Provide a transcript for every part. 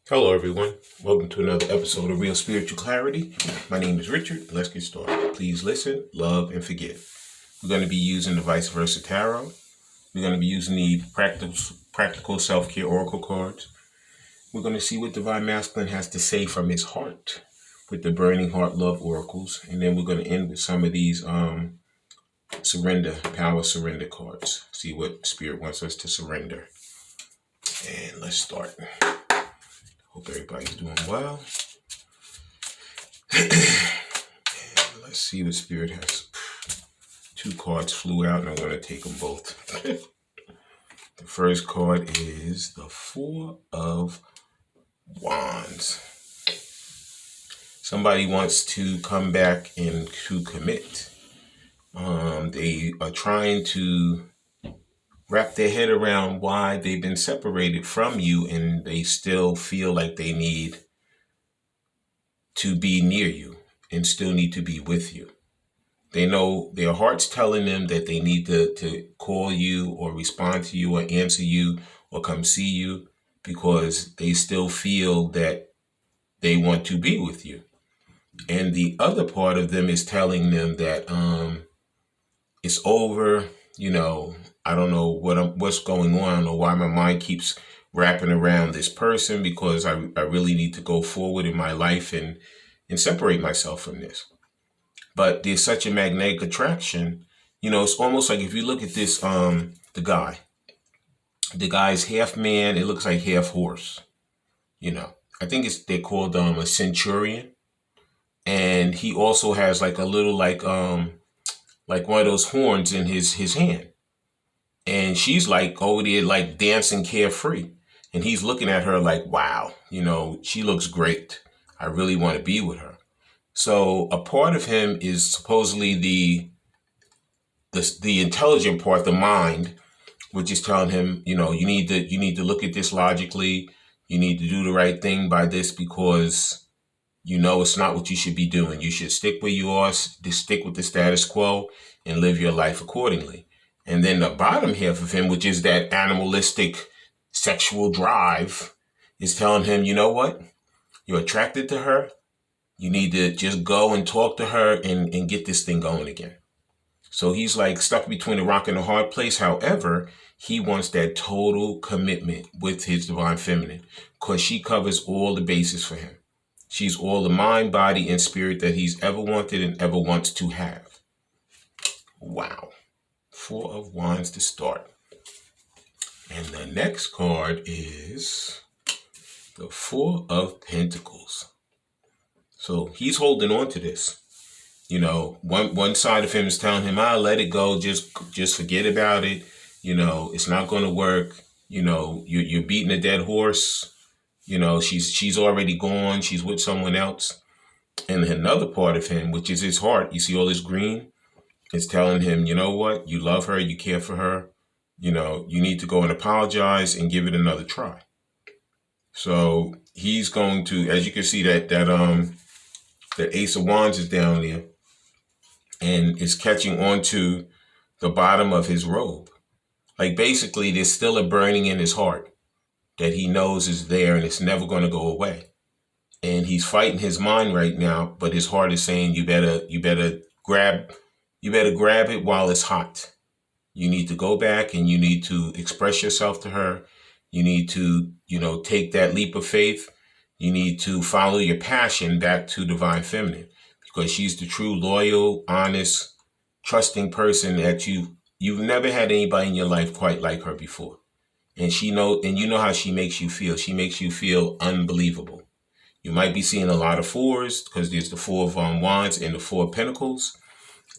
Hello, everyone. Welcome to another episode of Real Spiritual Clarity. My name is Richard. Let's get started. Please listen, love, and forgive. We're going to be using the Vice Versa Tarot. We're going to be using the practical self-care oracle cards. We're going to see what Divine Masculine has to say from his heart with the Burning Heart Love oracles. And then we're going to end with some of these power surrender cards. See what Spirit wants us to surrender. And let's start. Hope everybody's doing well. And let's see what Spirit has. Two cards flew out and I'm going to take them both. The first card is the Four of Wands. Somebody wants to come back and to commit. They are trying to wrap their head around why they've been separated from you and they still feel like they need to be near you and still need to be with you. They know their heart's telling them that they need to call you or respond to you or answer you or come see you because they still feel that they want to be with you. And the other part of them is telling them that it's over, I don't know what's going on. I don't know why my mind keeps wrapping around this person because I really need to go forward in my life and separate myself from this. But there's such a magnetic attraction. It's almost like if you look at this, the guy's half man, it looks like half horse. I think they're called a centurion. And he also has like a little like one of those horns in his hand. And she's like over there like dancing carefree. And he's looking at her like, wow, she looks great. I really want to be with her. So a part of him is supposedly the intelligent part, the mind, which is telling him, you need to look at this logically. You need to do the right thing by this because it's not what you should be doing. You should stick where you are, stick with the status quo and live your life accordingly. And then the bottom half of him, which is that animalistic sexual drive, is telling him, you know what? You're attracted to her. You need to just go and talk to her and get this thing going again. So he's like stuck between a rock and a hard place. However, he wants that total commitment with his divine feminine because she covers all the bases for him. She's all the mind, body, and spirit that he's ever wanted and ever wants to have. Wow. Four of Wands to start. And the next card is the Four of Pentacles. So he's holding on to this. One side of him is telling him, let it go. Just forget about it. It's not going to work. You're beating a dead horse. She's already gone. She's with someone else. And another part of him, which is his heart, you see all this green, is telling him, you know what? You love her. You care for her. You need to go and apologize and give it another try. So he's going to, as you can see, that the Ace of Wands is down there and is catching onto the bottom of his robe. Like basically there's still a burning in his heart that he knows is there and it's never going to go away. And he's fighting his mind right now, but his heart is saying you better grab it while it's hot. You need to go back and you need to express yourself to her. You need to, take that leap of faith. You need to follow your passion back to divine feminine because she's the true, loyal, honest, trusting person that you've never had anybody in your life quite like her before. And you know how she makes you feel. She makes you feel unbelievable. You might be seeing a lot of fours because there's the Four of Wands and the Four of Pentacles.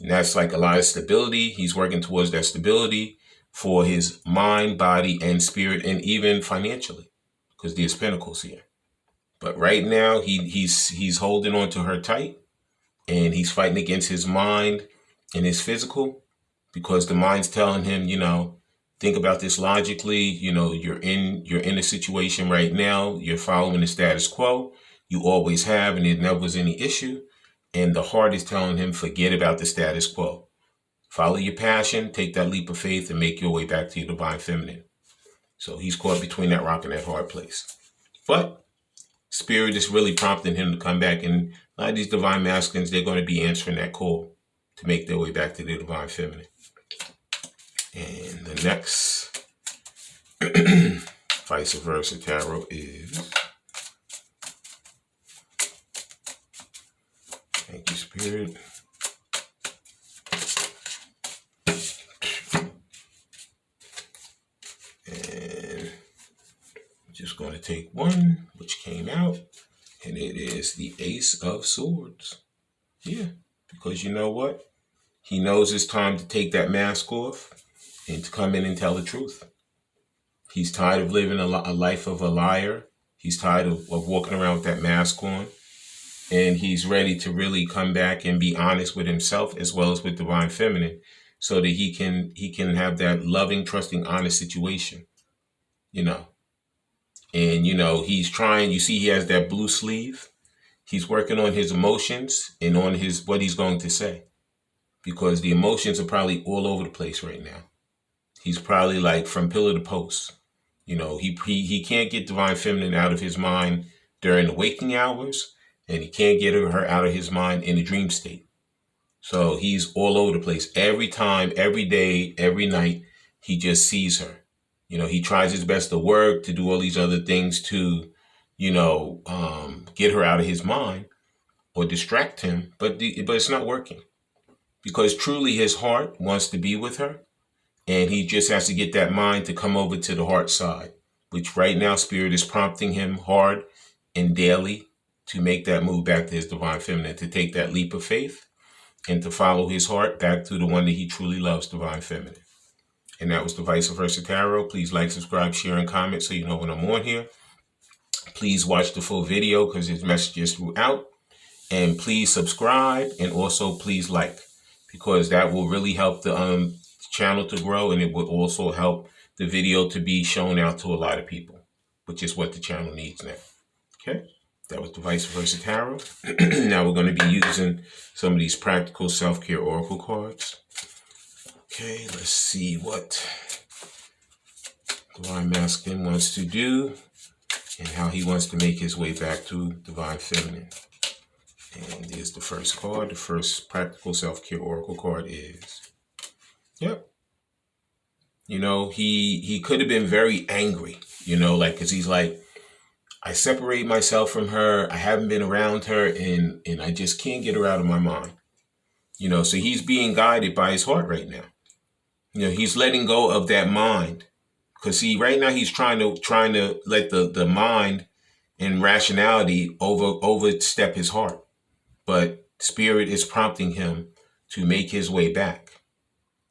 And that's like a lot of stability. He's working towards that stability for his mind, body, and spirit, and even financially because there's Pentacles here. But right now, he's holding on to her tight, and he's fighting against his mind and his physical, because the mind's telling him, think about this logically. You're in a situation right now. You're following the status quo. You always have, and there never was any issue. And the heart is telling him, forget about the status quo. Follow your passion, take that leap of faith, and make your way back to your divine feminine. So he's caught between that rock and that hard place. But Spirit is really prompting him to come back. And a lot of these divine masculines, they're going to be answering that call to make their way back to the divine feminine. And the next vice versa tarot is, thank you, Spirit. And I'm just going to take one, which came out, and it is the Ace of Swords. Yeah, because you know what? He knows it's time to take that mask off and to come in and tell the truth. He's tired of living a life of a liar. He's tired of walking around with that mask on. And he's ready to really come back and be honest with himself as well as with divine feminine, so that he can have that loving, trusting, honest situation, you know. And, you know, he's trying, you see, he has that blue sleeve. He's working on his emotions and on what he's going to say, because the emotions are probably all over the place right now. He's probably like from pillar to post. You know, he can't get divine feminine out of his mind during the waking hours, and he can't get her out of his mind in the dream state. So he's all over the place. Every time, every day, every night, he just sees her. You know, he tries his best to work, to do all these other things to, you know, get her out of his mind or distract him, but it's not working, because truly his heart wants to be with her. And he just has to get that mind to come over to the heart side, which right now Spirit is prompting him hard and daily to make that move back to his divine feminine, to take that leap of faith and to follow his heart back to the one that he truly loves, divine feminine. And that was the Vice Versa Tarot. Please like, subscribe, share, and comment so you know when I'm on here. Please watch the full video because there's messages throughout. And please subscribe, and also please like, because that will really help the channel to grow, and it will also help the video to be shown out to a lot of people, which is what the channel needs now. Okay, that was the Vice Versa Tarot. Now we're going to be using some of these practical self-care oracle cards. Okay, let's see what Divine Masculine wants to do and how he wants to make his way back to Divine Feminine. And there's the first card. The first practical self-care oracle card is, yep. You know, he could have been very angry, you know, like, because he's like, I separate myself from her. I haven't been around her, and I just can't get her out of my mind. You know, so he's being guided by his heart right now. You know, he's letting go of that mind, because right now he's trying to let the mind and rationality overstep his heart. But Spirit is prompting him to make his way back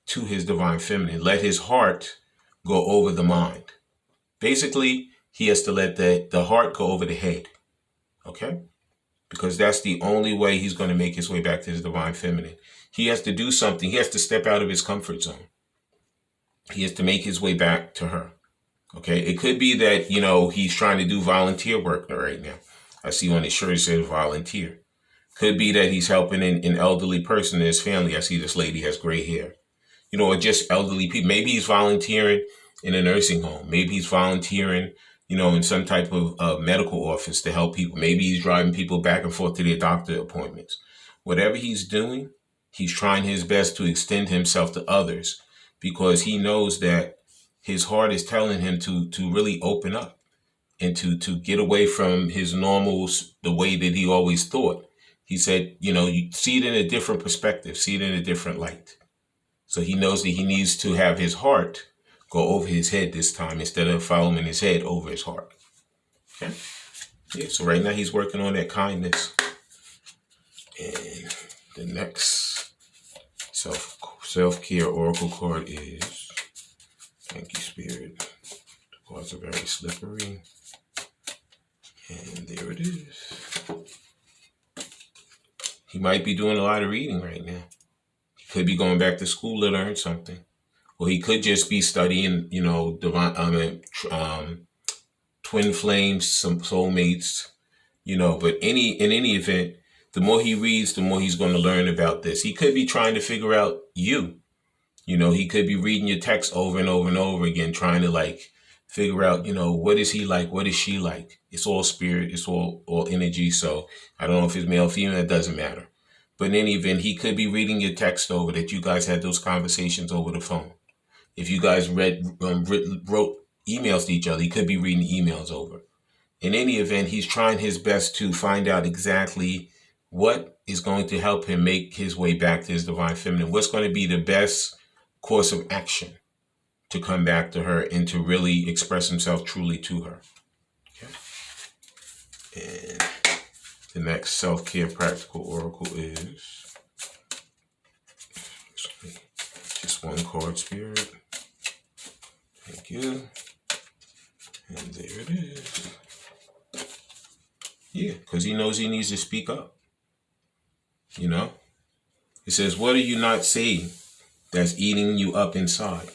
to his divine feminine. Let his heart go over the mind. Basically, he has to let the heart go over the head. Okay? Because that's the only way he's going to make his way back to his divine feminine. He has to do something. He has to step out of his comfort zone. He has to make his way back to her. Okay? It could be that, you know, he's trying to do volunteer work right now. I see on his shirt it says volunteer. Could be that he's helping an elderly person in his family. I see this lady has gray hair. You know, or just elderly people. Maybe he's volunteering in a nursing home. Maybe he's volunteering, you know, in some type of medical office to help people. Maybe he's driving people back and forth to their doctor appointments. Whatever he's doing, he's trying his best to extend himself to others, because he knows that his heart is telling him to really open up and to get away from his normals, the way that he always thought. He said, you know, you see it in a different perspective, see it in a different light. So he knows that he needs to have his heart go over his head this time instead of following his head over his heart. Okay? Yeah, so right now he's working on that kindness. And the next self-care oracle card is, thank you, Spirit. The cards are very slippery. And there it is. He might be doing a lot of reading right now. He could be going back to school to learn something. Or he could just be studying, you know, twin flames, some soulmates, you know. But in any event, the more he reads, the more he's going to learn about this. He could be trying to figure out you. You know, he could be reading your text over and over and over again, trying to, like, figure out, what is he like? What is she like? It's all spirit. It's all energy. So I don't know if it's male or female. It doesn't matter. But in any event, he could be reading your text over that you guys had those conversations over the phone. If you guys wrote emails to each other, he could be reading emails over. In any event, he's trying his best to find out exactly what is going to help him make his way back to his divine feminine. What's going to be the best course of action to come back to her and to really express himself truly to her. Okay. And the next self-care practical oracle is just one card, Spirit. Thank you. And there it is. Yeah, because he knows he needs to speak up. It says, what are you not saying that's eating you up inside?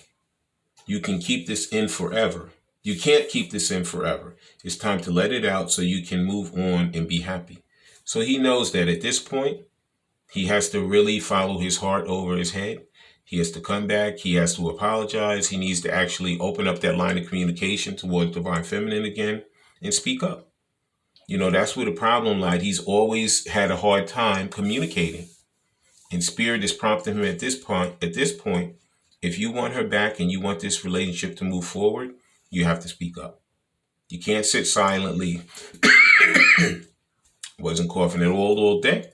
You can keep this in forever. You can't keep this in forever. It's time to let it out so you can move on and be happy. So he knows that at this point, he has to really follow his heart over his head. He has to come back. He has to apologize. He needs to actually open up that line of communication towards divine feminine again and speak up. That's where the problem lied. He's always had a hard time communicating. And Spirit is prompting him at this point, if you want her back and you want this relationship to move forward, you have to speak up. You can't sit silently. Wasn't coughing at all day.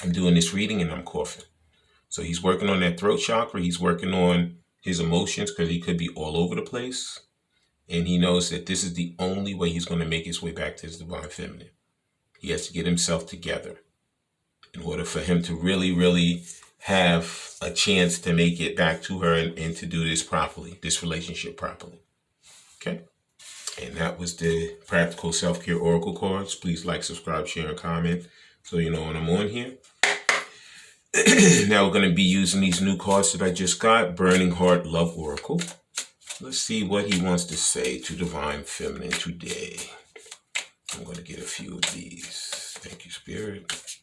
I'm doing this reading and I'm coughing. So he's working on that throat chakra. He's working on his emotions because he could be all over the place. And he knows that this is the only way he's going to make his way back to his divine feminine. He has to get himself together in order for him to really, really have a chance to make it back to her and to do this properly, this relationship properly. Okay. And that was the practical self-care oracle cards. Please like, subscribe, share, and comment so you know when I'm on here. Now we're going to be using these new cards that I just got. Burning Heart Love Oracle. Let's see what he wants to say to divine feminine today. I'm going to get a few of these. Thank you, Spirit. Let's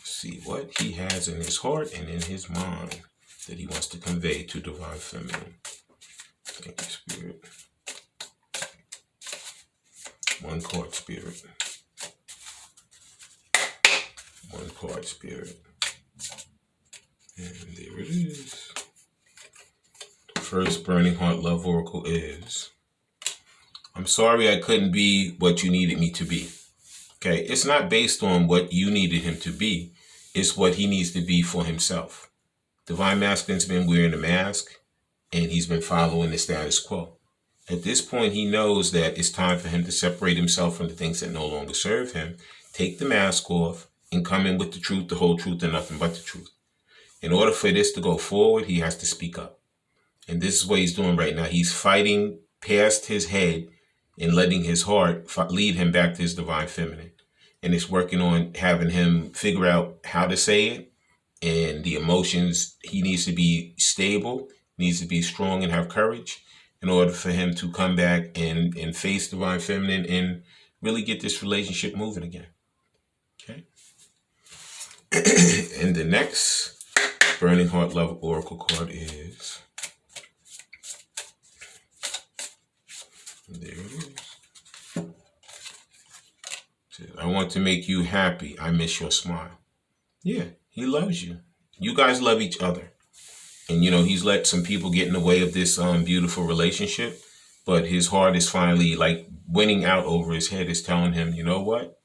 see what he has in his heart and in his mind that he wants to convey to divine feminine. Thank you, Spirit. One card, Spirit. One card, Spirit. And there it is. The first Burning Heart Love Oracle is, I'm sorry I couldn't be what you needed me to be. Okay, it's not based on what you needed him to be. It's what he needs to be for himself. Divine Masculine's been wearing a mask and he's been following the status quo. At this point, he knows that it's time for him to separate himself from the things that no longer serve him, take the mask off, and come in with the truth, the whole truth, and nothing but the truth. In order for this to go forward, he has to speak up. And this is what he's doing right now. He's fighting past his head and letting his heart lead him back to his divine feminine. And it's working on having him figure out how to say it and the emotions. He needs to be stable, needs to be strong and have courage in order for him to come back and face divine feminine and really get this relationship moving again. Okay. And the next Burning Heart Love Oracle card is, there it is. I want to make you happy. I miss your smile. Yeah, he loves you. You guys love each other. And, he's let some people get in the way of this beautiful relationship. But his heart is finally like winning out over his head. Is telling him, you know what?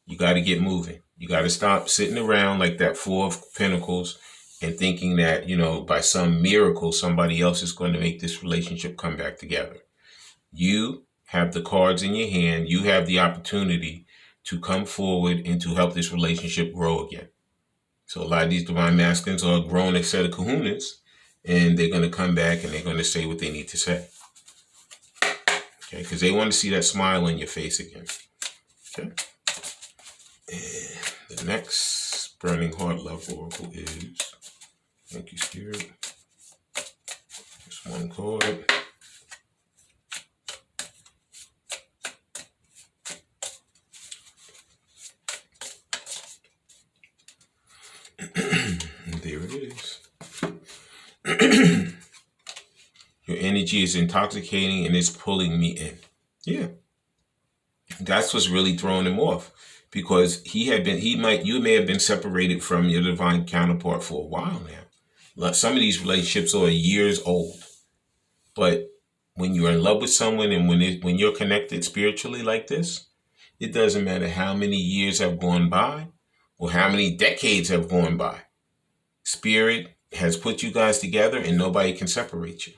You got to get moving. You got to stop sitting around like that Four of Pentacles and thinking that, by some miracle, somebody else is going to make this relationship come back together. You have the cards in your hand. You have the opportunity to come forward and to help this relationship grow again. So a lot of these divine masculines are grown a set of kahunas, and they're going to come back and they're going to say what they need to say. Okay, because they want to see that smile on your face again. Okay. And the next Burning Heart Love Oracle is, thank you, Spirit. Just one card. And there it is. Your energy is intoxicating and it's pulling me in. Yeah. That's what's really throwing him off. Because you may have been separated from your divine counterpart for a while now. Some of these relationships are years old. But when you're in love with someone and when you're connected spiritually like this, it doesn't matter how many years have gone by or how many decades have gone by. Spirit has put you guys together and nobody can separate you.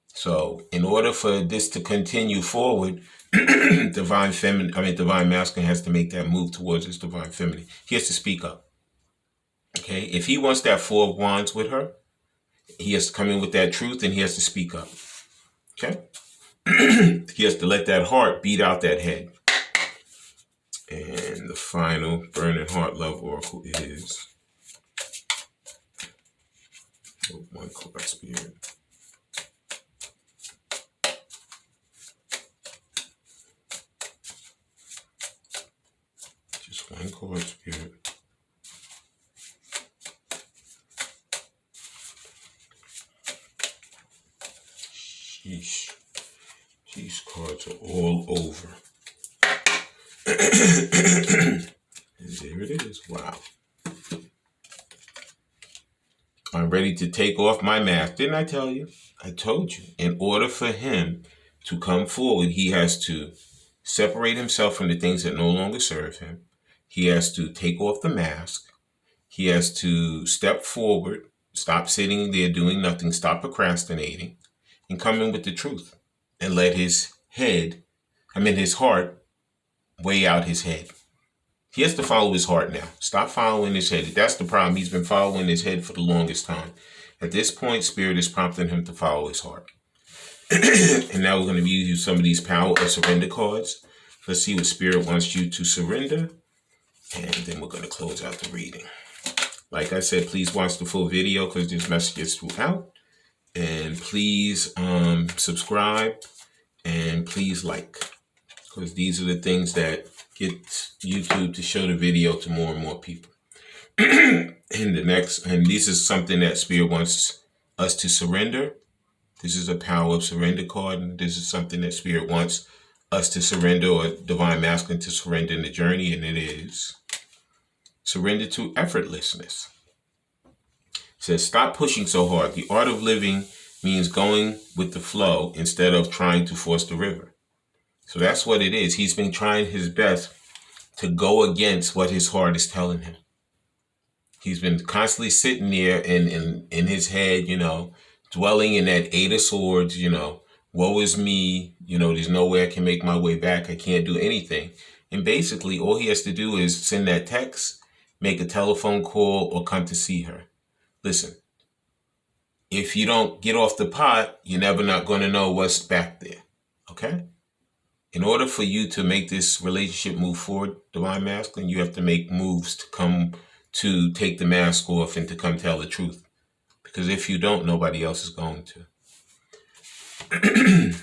So in order for this to continue forward, divine masculine has to make that move towards his divine feminine. He has to speak up. Okay? If he wants that 4 of Wands with her, he has to come in with that truth and he has to speak up. Okay? He has to let that heart beat out that head. And the final Burning Heart Love Oracle is one card, Spirit. Just one card, Spirit. Sheesh. These cards are all over. And there it is. Wow. I'm ready to take off my mask. Didn't I tell you? I told you. In order for him to come forward, he has to separate himself from the things that no longer serve him. He has to take off the mask. He has to step forward, stop sitting there doing nothing, stop procrastinating, and come in with the truth. And let his heart weigh out his head. He has to follow his heart now. Stop following his head. That's the problem. He's been following his head for the longest time. At this point, Spirit is prompting him to follow his heart. And now we're going to use some of these Power of Surrender cards. Let's see what Spirit wants you to surrender. And then we're going to close out the reading. Like I said, please watch the full video because there's messages throughout. And please subscribe. And please like. Because these are the things that get YouTube to show the video to more and more people. And this is something that Spirit wants us to surrender. This is a Power of Surrender card, and this is something that Spirit wants us to surrender, or Divine Masculine to surrender in the journey, and it is surrender to effortlessness. It says, stop pushing so hard. The art of living means going with the flow instead of trying to force the river. So that's what it is. He's been trying his best to go against what his heart is telling him. He's been constantly sitting there in his head, dwelling in that 8 of Swords, woe is me, there's no way I can make my way back. I can't do anything. And basically all he has to do is send that text, make a telephone call, or come to see her. Listen, if you don't get off the pot, you're never not going to know what's back there. Okay? In order for you to make this relationship move forward, Divine Masculine, you have to make moves to take the mask off and to come tell the truth. Because if you don't, nobody else is going to. And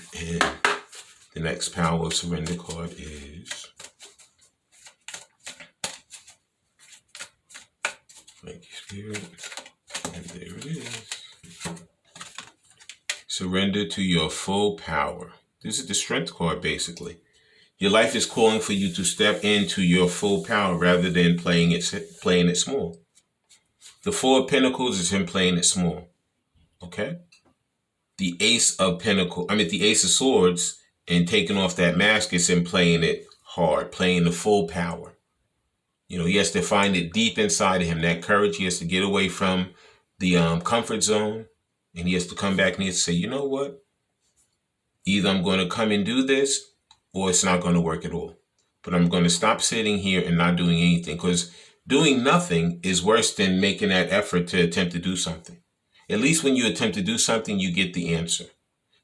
the next Power of Surrender card is, thank you, Spirit. And there it is. Surrender to your full power. This is the Strength card, basically. Your life is calling for you to step into your full power rather than playing it small. The 4 of Pentacles is him playing it small. Okay? The Ace of Swords and taking off that mask is him playing it hard, playing the full power. He has to find it deep inside of him, that courage. He has to get away from the comfort zone, and he has to come back and he has to say, you know what? Either I'm going to come and do this, or it's not going to work at all. But I'm going to stop sitting here and not doing anything, because doing nothing is worse than making that effort to attempt to do something. At least when you attempt to do something, you get the answer.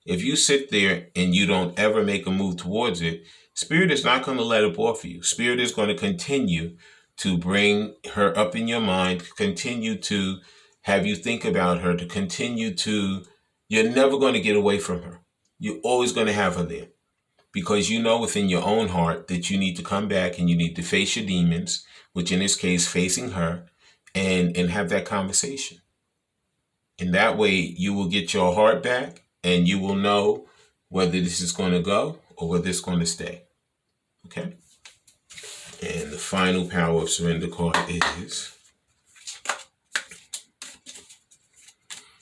If you sit there and you don't ever make a move towards it, Spirit is not going to let up off of you. Spirit is going to continue to bring her up in your mind, continue to have you think about her, to continue to, you're never going to get away from her. You're always going to have her there, because you know within your own heart that you need to come back and you need to face your demons, which in this case, facing her, and have that conversation. And that way you will get your heart back and you will know whether this is going to go or whether it's going to stay. Okay? And the final power of surrender card is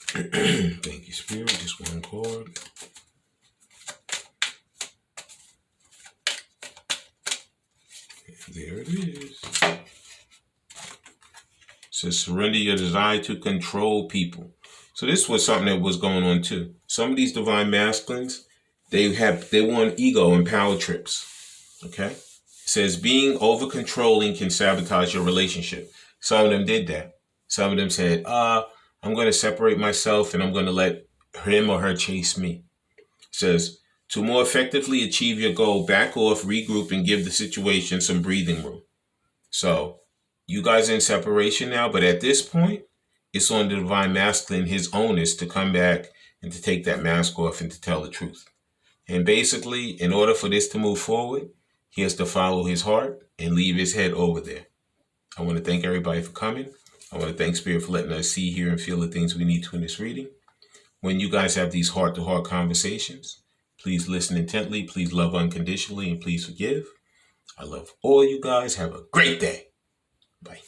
thank you, Spirit. Just one card. And there it is. It says surrender your desire to control people. So this was something that was going on too. Some of these divine masculines, they want ego and power trips. Okay? It says being over controlling can sabotage your relationship. Some of them did that. Some of them said, I'm going to separate myself and I'm going to let him or her chase me. It says, to more effectively achieve your goal, back off, regroup, and give the situation some breathing room. So you guys are in separation now, but at this point, it's on the divine masculine, his onus, to come back and to take that mask off and to tell the truth. And basically, in order for this to move forward, he has to follow his heart and leave his head over there. I want to thank everybody for coming. I want to thank Spirit for letting us see, hear, and feel the things we need to in this reading. When you guys have these heart-to-heart conversations, please listen intently, please love unconditionally, and please forgive. I love all you guys. Have a great day. Bye.